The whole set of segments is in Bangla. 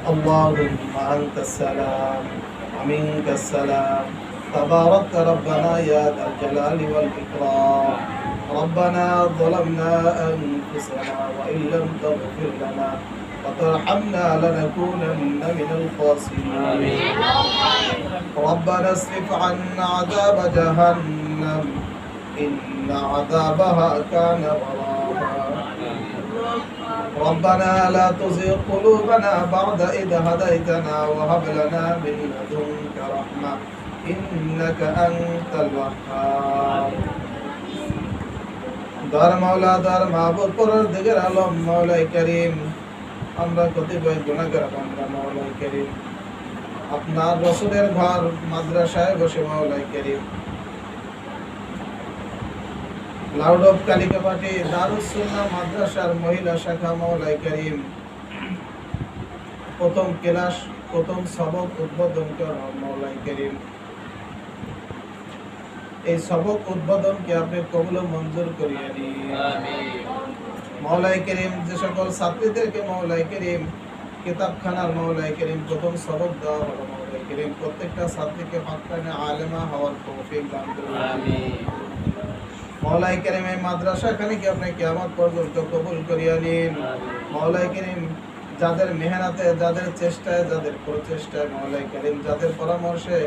اللهم أنت السلام ومنك السلام تبارك ربنا يا ذا الجلال والإكرام. ربنا ظلمنا أنفسنا وإن لم تغفر لنا وترحمنا لنكونن من الخاسرين. ربنا اصرف عنا عذاب جهنم إن عذابها كان غراما. ربنا لا تزغ قلوبنا بعد إذ هديتنا وهب لنا من لدنك رحمة إنك أنت الوهاب. দর মাওলা দর মাহবুব পরওয়ারদিগার আলম মাওলাই করিম, আমরা কতিপয় গুনাহগার বান্দা মাওলাই করিম, আপনার রাসূলের ঘর মাদ্রাসায় বসে মাওলাই করিম, লাউড অফ কালিকাপাটি দারুস সুন্নাহ মাদ্রাসার মহিলা শাখা মাওলাই করিম প্রথম ক্লাস প্রথম সবক উদ্বোধন করেন মাওলাই করিম। এই সবক উদ্বোধনকে আপনি কবুল ও মঞ্জুর করিয়ে নিন আমিন। মাওলাই করিম যে সকল ছাত্রীদেরকে মাওলাই করিম কিতাবখানার মাওলাই করিম প্রথম সবক দেওয়া হলো, মাওলাই করিম প্রত্যেকটা ছাত্রীকে হাক্কানে আলেমা হওয়ার তৌফিক দান করুন আমিন। মাওলাই করিম এই মাদ্রাসাখানেকে আপনি কিয়ামত পর্যন্ত কবুল করিয়ে নিন মাওলাই করিম। যাদের মেহনতে, যাদের চেষ্টায়, যাদের প্রচেষ্টায় মাওলাই করিম, যাদের পরামর্শে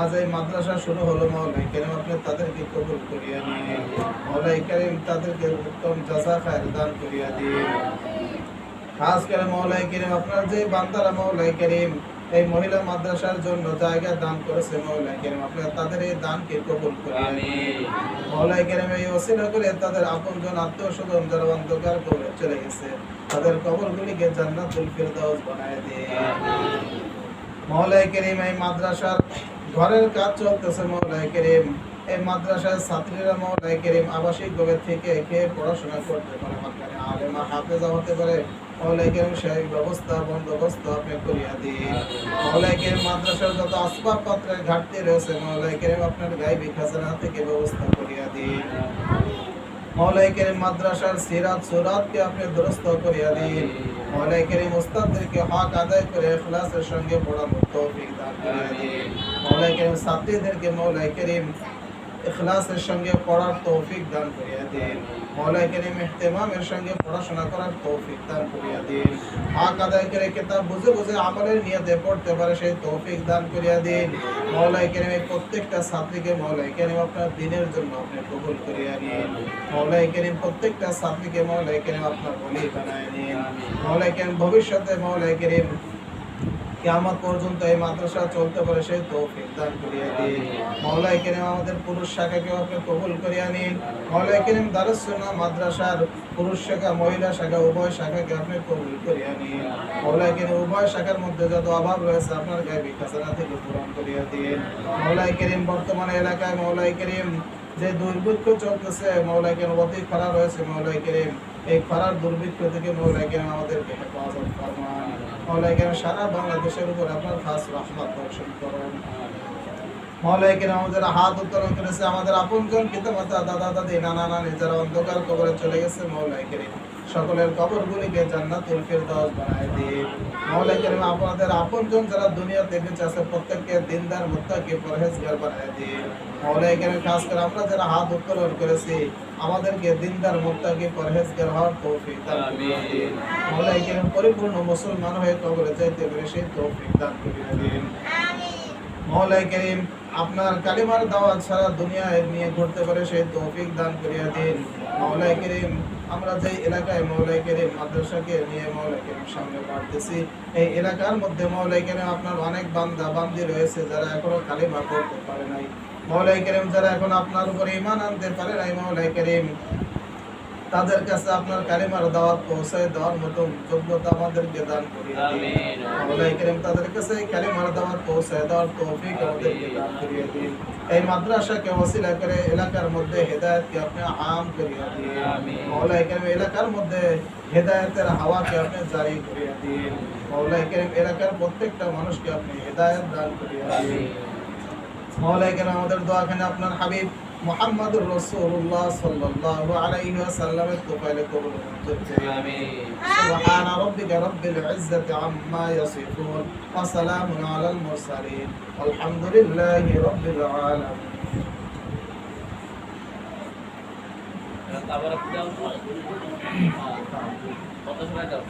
আজ এই মাদ্রাসা শুরু হলো মাওলাই করিম, আপনি তাদেরকে কবুল করিয়ে নিন মাওলাই করিম। তাদেরকে উত্তম জাযা খায়ের দান করিয়ে দিন। খাস করে মাওলাই করিম আপনার যে বান্দারা মাওলাই করিম এই মহিলা মাদ্রাসার জন্য জায়গা দান করেছে মাওলাই করিম, আপনি তাদের এই দানকে কবুল করিয়ে নিন মাওলাই করিম। এই ওসিলা করে তাদের আপনজন আত্মীয়স্বজন যারা অন্ধকার কবরে চলে গেছে তাদের কবরগুলিকে জান্নাতুল ফিরদাউস বানায় দিন মাওলাই করিম। এই মাদ্রাসার ঘরের কাজ চলতেছে মাওলাই করিম, এই মাদ্রাসার ছাত্রীরা মাওলাই করিম আবাসিক ভাবে থেকে খেয়ে পড়াশোনা করতে পারে, মাঝখানে আলেমা হাফেজা হতে পারে মাওলাই করিম। সেই ব্যবস্থা বন্দোবস্ত আপনি করিয়া দিন মাওলাই করিম। মাদ্রাসার যত আসবাবপত্রের ঘাটতি রয়েছে মাওলাই করিম আপনার গায়বী খাজানা থেকে ব্যবস্থা করিয়া দিন মাওলাই করিম। মাদ্রাসার সিরাত সুরাতকে আপনি দুরস্ত করিয়া দিন মাওলাই করিম। উস্তাদদেরকে হক আদায় করে ইখলাসের সঙ্গে পড়ানোর তৌফিক দান করিয়া দিন মাওলাই করিম। ছাত্রীদেরকে মাওলাই করিম ইখলাসের সঙ্গে পড়ার তৌফিক দান করিয়া দিন মাওলাই করিম। ইহতিমামের সঙ্গে পড়াশোনা করার তৌফিক দান করিয়া দিন। হক আদায় করে কিতাব বুঝে বুঝে আমলের নিয়তে পড়তে পারে সেই তৌফিক দান করিয়া দিন মাওলাই করিম। প্রত্যেকটা ছাত্রীকে মাওলাই করিম আপনার দ্বীনের জন্য আপনি কবুল করিয়া নিন মাওলাই করিম। প্রত্যেকটা ছাত্রীকে মাওলাই করিম আপনার ওলি বানায় নিন মাওলাই করিম। ভবিষ্যতে মাওলাই করিম কিয়ামত পর্যন্ত এই মাদ্রাসা চলতে পারে সেই তৌফিক দান করিয়া দিন মাওলাই করিম। আমাদের পুরুষ শাখাকে আপনি কবুল করিয়া নিন মাওলাই করিম। দারুস সুন্নাহ মাদ্রাসার পুরুষ শাখা মহিলা শাখা উভয় শাখাকে আপনি কবুল করিয়া নিন মাওলাই করিম। উভয় শাখার মধ্যে যত অভাব রয়েছে আপনার গায়বী খাজানা থেকে পূরণ করিয়া দিন মাওলাই করিম। বর্তমানে এলাকায় মাওলাই করিম যে দুর্ভিক্ষ চলতেছে মাওলাই করিম, অতি খরা রয়েছে মাওলাই করিম, এই খরার দুর্ভিক্ষ থেকে মাওলাই করিম আমাদেরকে হেফাজত ফরমান মাওলাই করিম। সারা বাংলাদেশের উপর আপনার খাস রহমত বর্ষণ করুন মাওলাই করিম। আমাদের হাত উত্তোলন করেছে আমাদের আপনজন পিতামাতা দাদা দাদি নানা নানি যারা অন্ধকার কবরে চলে গেছে মাওলাই করিম, সকলের কবরগুলিকে জান্নাতুল ফিরদাউস বানায় দিন মাওলাই করিম। আপনাদের আপনজন যারা দুনিয়াতে বেঁচে আছে প্রত্যেককে দিনদার মুত্তাকি পরহেজগার বানায় দিন মাওলাই করিম। খাস করে আমরা যারা হাত উত্তোলন করেছি আমাদেরকে দিনদার মুত্তাকি পরহেজগার হওয়ার তৌফিক দান করিয়ে দিন মাওলাই করিম। পরিপূর্ণ মুসলমান হয়ে কবরে যাইতে পারে সেই তৌফিক দান করিয়ে দিন মাওলাই করিম। আপনার কালিমার দাওয়াত সারা দুনিয়ায় নিয়ে ঘুরতে পারে সেই তৌফিক দান করিয়া দিন মাওলাই করিম। আমরা যে এলাকায় মাওলাই করিম মাদ্রাসাকে নিয়ে মাওলাই করিম সামনে বাড়তেছি এই এলাকার মধ্যে মাওলাই করিম আপনার অনেক বান্দা বান্দি রয়েছে যারা এখনো কালিমা পড়তে পারে নাই মাওলাই করিম, যারা এখন আপনার উপরে ঈমান আনতে পারে নাই মাওলাই করিম, তাদের কাছে আপনার কালিমার দাওয়াত পৌঁছায় দেওয়ার মতো যোগ্যতা আমাদেরকে দান করিয়ে দিন মাওলাই করিম। তাদের কাছে কালিমার দাওয়াত পৌঁছায় দেওয়ার তৌফিক আমাদেরকে দান করিয়ে দিন। এই মাদ্রাসাকে ওসিলা করে এলাকার মধ্যে হেদায়েতকে আপনি আম করিয়ে দিন মাওলাই করিম। এলাকার মধ্যে হেদায়েতের হাওয়াকে আপনি জারি করিয়ে দিন মাওলাই করিম। এলাকার প্রত্যেকটা মানুষকে আপনি হেদায়েত দান করিয়ে দিন মাওলাই করিম। আমাদের দোয়াখানে আপনার হাবিব মুহাম্মাদুর রাসূলুল্লাহ সাল্লাল্লাহু আলাইহি ওয়াসাল্লামের তোফাইলে কবুল মঞ্জুর করে আমিন। সুবহানা রাব্বিকা রাব্বিল ইজ্জাতি আম্মা ইয়াসিফুন ওয়া সালামুন আলাল মুরসালিন আলহামদুলিল্লাহি রাব্বিল আলামিন। তারপরে দাও তো। কত সময় দাও?